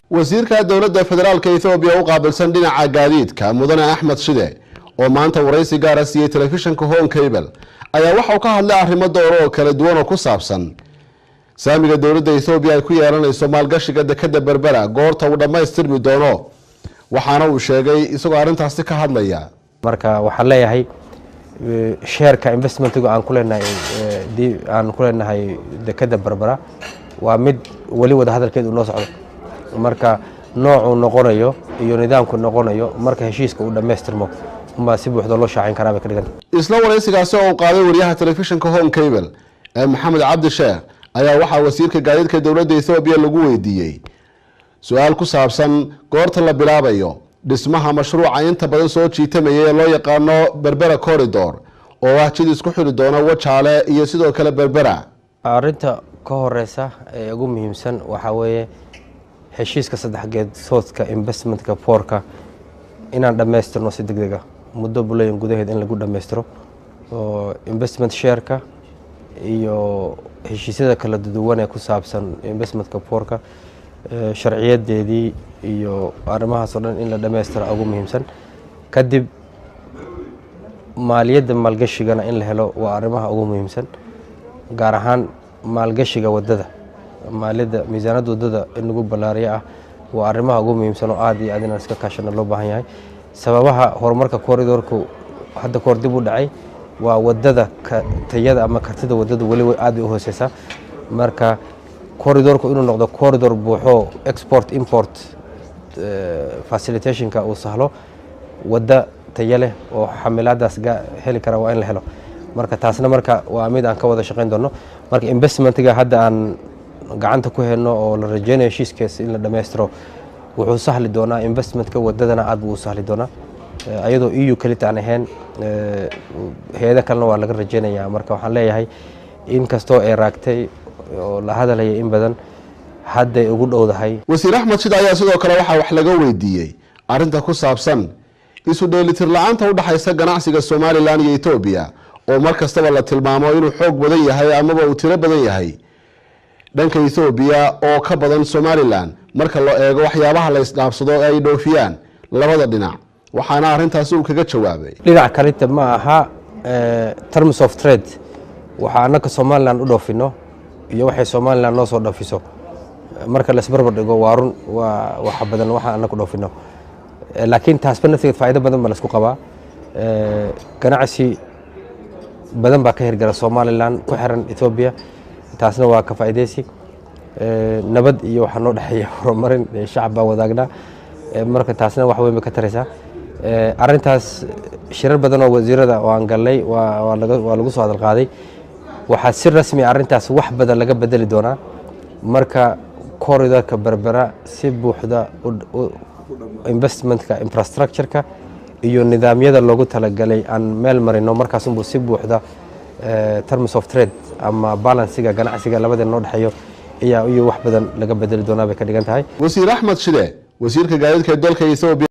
wasiirka dowladda federaalka Itoobiya u qaabilsan dhinaca gaadiidka mudane Axmed Shide oo maanta waraysi gaar ah siiyay telefishinka Home Cable ayaa waxa uu ka hadlay arrimo dhowr oo kala duwan oo ku saabsan saamiga dowladda Itoobiya ay ku yeelanayso maalgashiga dekada Berbera goorta uu dhameystirmi doono waxaana uu sheegay isagoo arintaasi ka hadlaya marka waxa leeyahay share-ka investment-ga aan ku leenahay dekada Berbera waa mid wali wada hadalkeedu noo socdo marka noocu noqonayo iyo nidaamku noqonayo marka heshiiska uu dhameystirmo ma si buuxda loo shaacin karaa ka dhigan isla waraysigaasi oo qaaday wariyaha telefishinka Home Cable Maxamed Cabdi Sheekh ayaa waxa wasiirka gaadiidka dowladda Itoobiya lagu weydiiyay su'aal ku saabsan goorta la bilaabayo dhismaha mashruuca inta badan soo jiitamayay loo yaqaano Berbera Corridor oo ah jid isku xiri doona Wajaale iyo sidoo kale Berbera arinta ka horeysa ee ugu muhiimsan waxa weeye heshiiska saddex geed soodka investmentka porka inaan dhameystirno si degdeg ah muddo buleyn gudaheed in lagu dhameystiro oo investment share-ka iyo heshiisyada kala duwan ee ku saabsan investmentka porka sharciyadeedii iyo arrimahaas oo dhan in la dhameystiro ugu muhiimsan kadib maaliyadda maalgashigana in la helo waa arrimaha ugu muhiimsan gaar ahaan maalgashiga wadada maaliyadda miisaanada wadada in lagu balaariyo ah waa arrimaha ugu muhiimsan oo aad iyo aad inaan iska kaashano loo baahan yahay sababaha horumarka corridorku hadda koor dib u dhacay waa wadada tayada ama kartida wadada wali aad u hooseysa marka corridorku inuu noqdo corridor buuxo export import facilitationka uu sahlo wada tayo leh oo xamilaadaas heli kara waa in la helo marka taasna marka waa mid aan ka wada shaqeyn doono marka investmentga hadda aan gacanta ku hayno oo la rajeynayo heshiiskaas in la dhameystiro wuxuu sahli doonaa investmentka wadadana aad buu u sahli doonaa ayadoo EU kalita aan ahayn hay'ado kalena waa laga rajeynayaa marka waxaan leeyahay in kastoo ay raagtay oo la hadalay in badan hadda ugu dhowdahay wasiir Axmed Shide ayaa sidoo kale waxa wax laga weydiiyay arinta ku saabsan isu dheelitir la'aanta u dhaxaysa ganacsiga Soomaaliland iyo Itoobiya oo markastaba la tilmaamo inuu xoog badan yahay ama uu tiro badan yahay dhanka Itoobiya oo ka badan Soomaaliland marka loo eego waxyaabaha la isdhaafsado ay dhoofiyaan labada dhinac waxaana arintaas uu kaga jawaabay dhinaca kale ma aha terms of trade waxa anaka Soomaaliland u dhoofino iyo waxay Soomaaliland noo soo dhaafiso marka la isbarbar dhigo waarun waa wax badan waxa anaka dhoofino laakiin taasba nafteed faa'iido badan ma la isku qabaa ganacsi badan baa ka hirgala Soomaaliland ku xiran Itoobiya taasna waa ka faa'iideysi nabad iyo waxa noo dhaxeeya horumarin shacabka wadaagna marka taasna wax weyn ka taraysa arintaas shirar badan oo wasiirada oo aan galnay waa lagu soo hadal qaaday waxa si rasmi arintaas wax badan laga bedeli doonaa marka corridorka Berbera si buuxda investmentka infrastructure-ka iyo nidaamyada loogu talagalay aan meel marino markaas uu si buuxda terms of trade ama balance-ga ganacsiga labada noo dhaxeeyo iyo wax badan laga bedeli doonaa bay ka dhigan tahay wasiir Axmed Shide wasiirka gaadiidka dalka Itoobiya